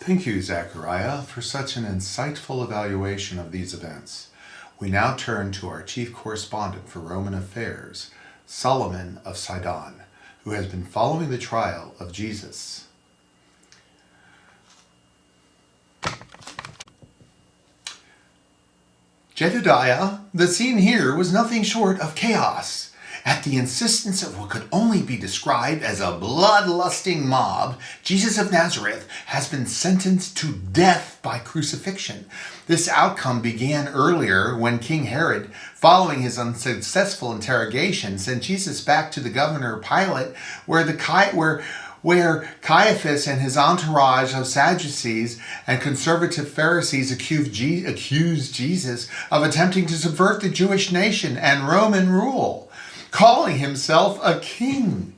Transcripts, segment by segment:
Thank you, Zachariah, for such an insightful evaluation of these events. We now turn to our chief correspondent for Roman affairs, Solomon of Sidon, who has been following the trial of Jesus. Jedediah, the scene here was nothing short of chaos. At the insistence of what could only be described as a bloodlusting mob, Jesus of Nazareth has been sentenced to death by crucifixion. This outcome began earlier when King Herod, following his unsuccessful interrogation, sent Jesus back to the governor Pilate, where Caiaphas and his entourage of Sadducees and conservative Pharisees accused Jesus of attempting to subvert the Jewish nation and Roman rule, calling himself a king.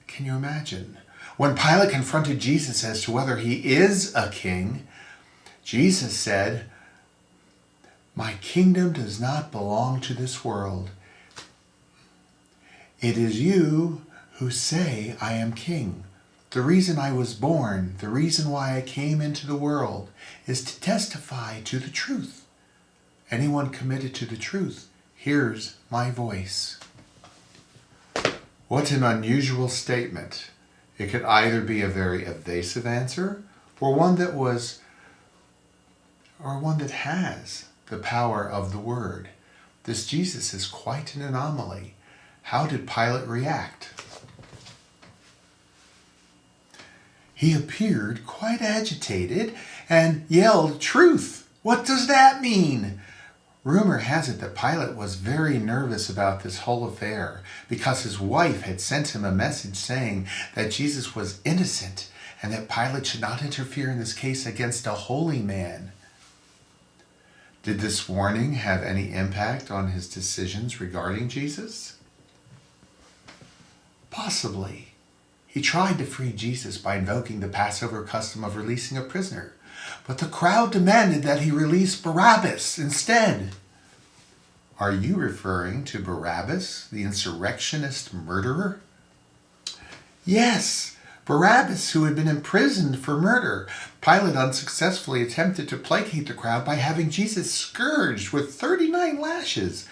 Can you imagine? When Pilate confronted Jesus as to whether he is a king, Jesus said, "My kingdom does not belong to this world. It is you who say I am king. The reason I was born, the reason why I came into the world, is to testify to the truth. Anyone committed to the truth hears my voice." What an unusual statement. It could either be a very evasive answer or one that has the power of the word. This Jesus is quite an anomaly. How did Pilate react? He appeared quite agitated and yelled, "Truth! What does that mean?" Rumor has it that Pilate was very nervous about this whole affair because his wife had sent him a message saying that Jesus was innocent and that Pilate should not interfere in this case against a holy man. Did this warning have any impact on his decisions regarding Jesus? Possibly. He tried to free Jesus by invoking the Passover custom of releasing a prisoner, but the crowd demanded that he release Barabbas instead. Are you referring to Barabbas, the insurrectionist murderer? Yes, Barabbas, who had been imprisoned for murder. Pilate unsuccessfully attempted to placate the crowd by having Jesus scourged with 39 lashes,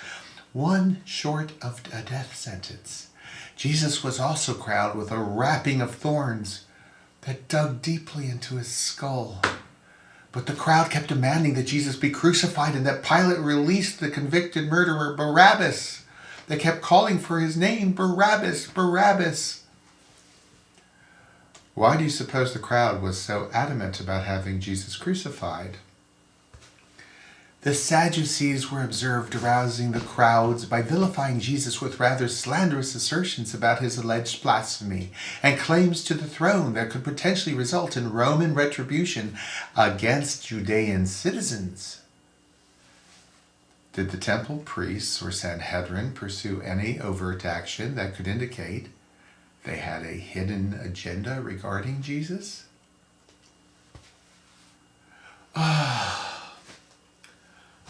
one short of a death sentence. Jesus was also crowned with a wrapping of thorns that dug deeply into his skull. But the crowd kept demanding that Jesus be crucified and that Pilate release the convicted murderer Barabbas. They kept calling for his name, Barabbas, Barabbas. Why do you suppose the crowd was so adamant about having Jesus crucified? The Sadducees were observed arousing the crowds by vilifying Jesus with rather slanderous assertions about his alleged blasphemy and claims to the throne that could potentially result in Roman retribution against Judean citizens. Did the temple priests or Sanhedrin pursue any overt action that could indicate they had a hidden agenda regarding Jesus?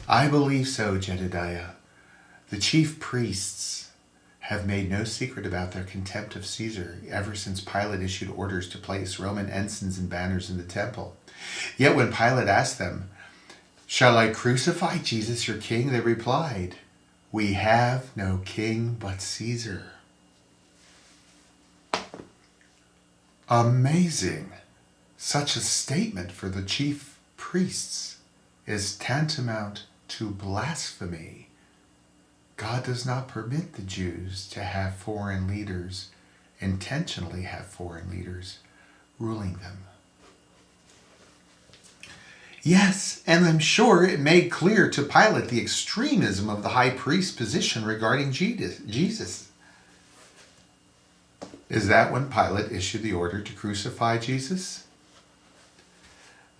I believe so, Jedediah. The chief priests have made no secret about their contempt of Caesar ever since Pilate issued orders to place Roman ensigns and banners in the temple. Yet when Pilate asked them, "Shall I crucify Jesus, your king?" they replied, "We have no king but Caesar." Amazing! Such a statement for the chief priests is tantamount to blasphemy. God does not permit the Jews to have foreign leaders, intentionally have foreign leaders ruling them. Yes, and I'm sure it made clear to Pilate the extremism of the high priest's position regarding Jesus. Is that when Pilate issued the order to crucify Jesus?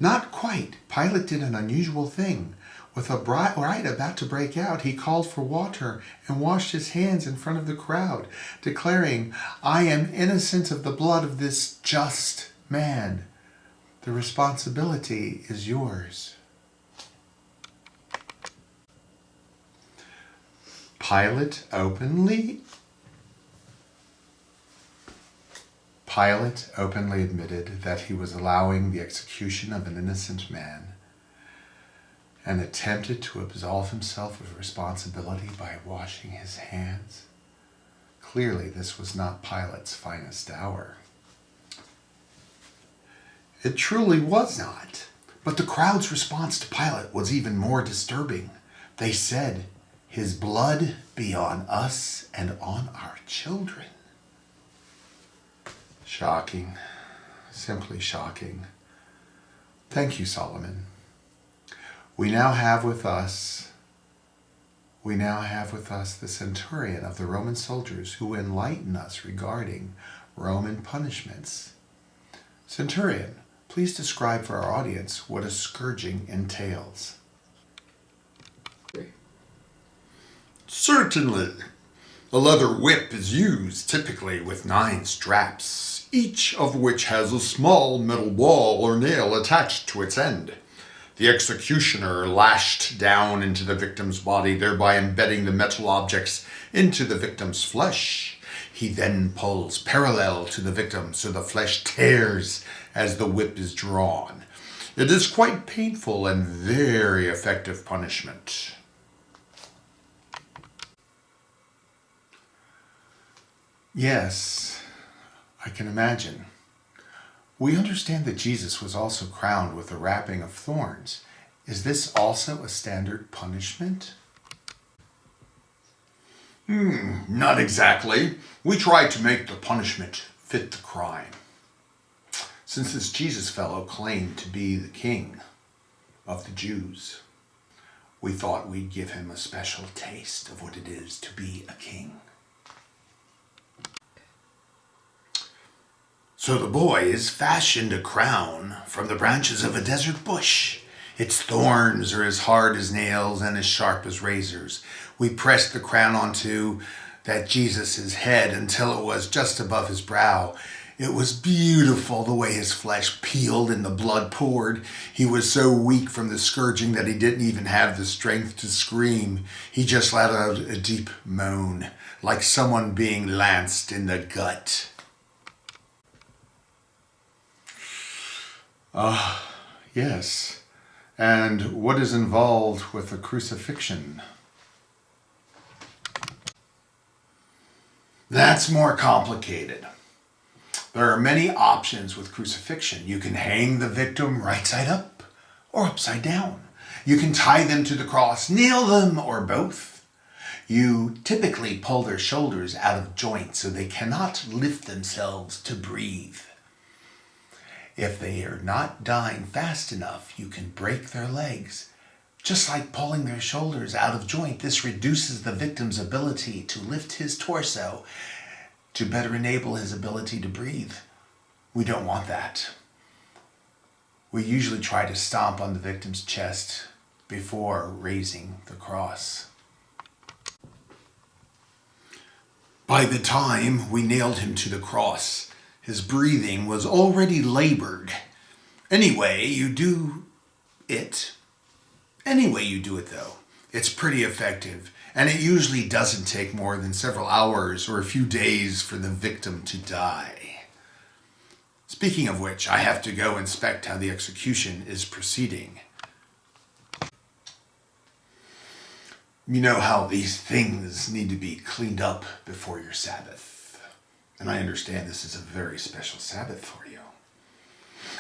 Not quite. Pilate did an unusual thing. With a riot about to break out, he called for water and washed his hands in front of the crowd, declaring, "I am innocent of the blood of this just man. The responsibility is yours." Pilate openly admitted that he was allowing the execution of an innocent man and attempted to absolve himself of responsibility by washing his hands. Clearly, this was not Pilate's finest hour. It truly was not. But the crowd's response to Pilate was even more disturbing. They said, "His blood be on us and on our children." Shocking. Simply shocking. Thank you, Solomon. We now have with us the centurion of the Roman soldiers who enlighten us regarding Roman punishments. Centurion, please describe for our audience what a scourging entails. Certainly. A leather whip is used, typically with 9 straps, each of which has a small metal ball or nail attached to its end. The executioner lashed down into the victim's body, thereby embedding the metal objects into the victim's flesh. He then pulls parallel to the victim so the flesh tears as the whip is drawn. It is quite painful and very effective punishment. Yes, I can imagine. We understand that Jesus was also crowned with a wrapping of thorns. Is this also a standard punishment? Not exactly. We try to make the punishment fit the crime. Since this Jesus fellow claimed to be the king of the Jews, we thought we'd give him a special taste of what it is to be a king. So the boys fashioned a crown from the branches of a desert bush. Its thorns are as hard as nails and as sharp as razors. We pressed the crown onto that Jesus' head until it was just above his brow. It was beautiful the way his flesh peeled and the blood poured. He was so weak from the scourging that he didn't even have the strength to scream. He just let out a deep moan, like someone being lanced in the gut. Yes. And what is involved with the crucifixion? That's more complicated. There are many options with crucifixion. You can hang the victim right side up or upside down. You can tie them to the cross, nail them, or both. You typically pull their shoulders out of joint so they cannot lift themselves to breathe. If they are not dying fast enough, you can break their legs. Just like pulling their shoulders out of joint, this reduces the victim's ability to lift his torso to better enable his ability to breathe. We don't want that. We usually try to stomp on the victim's chest before raising the cross. By the time we nailed him to the cross, his breathing was already labored. Any way you do it, though, it's pretty effective, and it usually doesn't take more than several hours or a few days for the victim to die. Speaking of which, I have to go inspect how the execution is proceeding. You know how these things need to be cleaned up before your Sabbath. And I understand this is a very special Sabbath for you.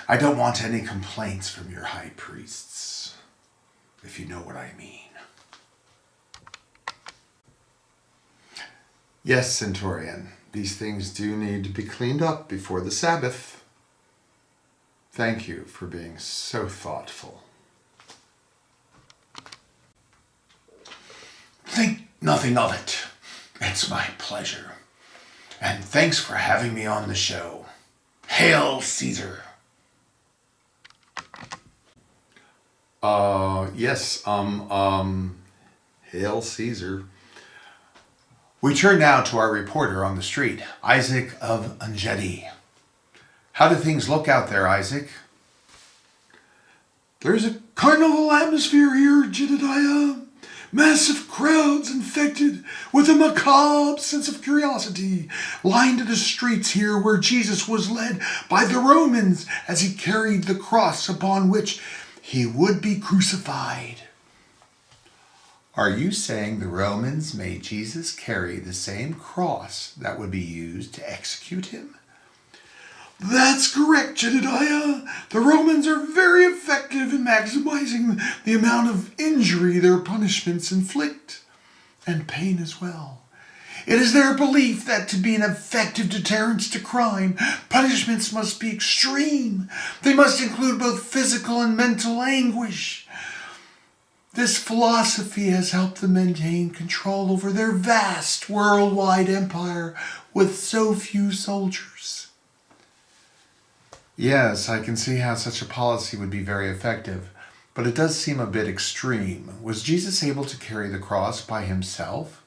I don't want any complaints from your high priests, if you know what I mean. Yes, Centurion, these things do need to be cleaned up before the Sabbath. Thank you for being so thoughtful. Think nothing of it. It's my pleasure. And thanks for having me on the show. Hail Caesar! Yes, Hail Caesar. We turn now to our reporter on the street, Isaac of Engedi. How do things look out there, Isaac? There's a carnival atmosphere here, Jedediah. Massive crowds infected with a macabre sense of curiosity lined the streets here where Jesus was led by the Romans as he carried the cross upon which he would be crucified. Are you saying the Romans made Jesus carry the same cross that would be used to execute him? That's correct, Jedediah. The Romans are very effective in maximizing the amount of injury their punishments inflict, and pain as well. It is their belief that to be an effective deterrent to crime, punishments must be extreme. They must include both physical and mental anguish. This philosophy has helped them maintain control over their vast worldwide empire with so few soldiers. Yes, I can see how such a policy would be very effective, but it does seem a bit extreme. Was Jesus able to carry the cross by himself?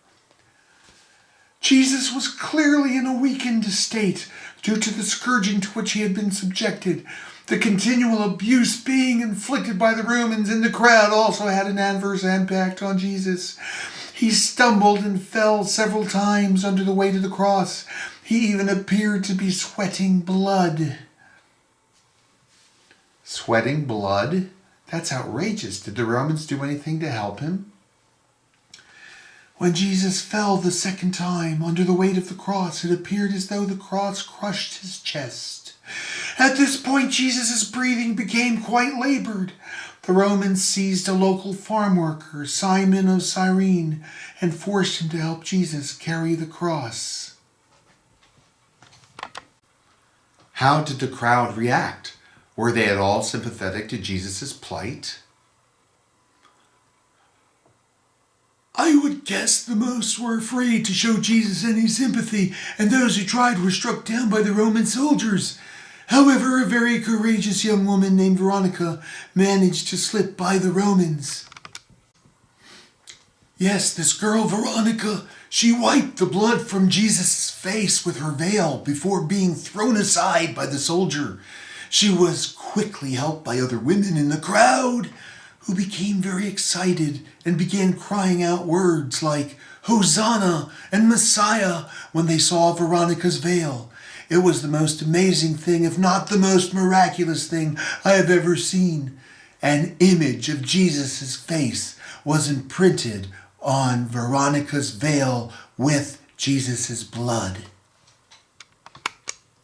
Jesus was clearly in a weakened state due to the scourging to which he had been subjected. The continual abuse being inflicted by the Romans in the crowd also had an adverse impact on Jesus. He stumbled and fell several times under the weight of the cross. He even appeared to be sweating blood. Sweating blood? That's outrageous. Did the Romans do anything to help him? When Jesus fell the second time under the weight of the cross, it appeared as though the cross crushed his chest. At this point, Jesus' breathing became quite labored. The Romans seized a local farm worker, Simon of Cyrene, and forced him to help Jesus carry the cross. How did the crowd react? Were they at all sympathetic to Jesus' plight? I would guess the most were afraid to show Jesus any sympathy, and those who tried were struck down by the Roman soldiers. However, a very courageous young woman named Veronica managed to slip by the Romans. Yes, this girl Veronica, she wiped the blood from Jesus' face with her veil before being thrown aside by the soldier. She was quickly helped by other women in the crowd, who became very excited and began crying out words like Hosanna and Messiah when they saw Veronica's veil. It was the most amazing thing, if not the most miraculous thing I have ever seen. An image of Jesus' face was imprinted on Veronica's veil with Jesus' blood.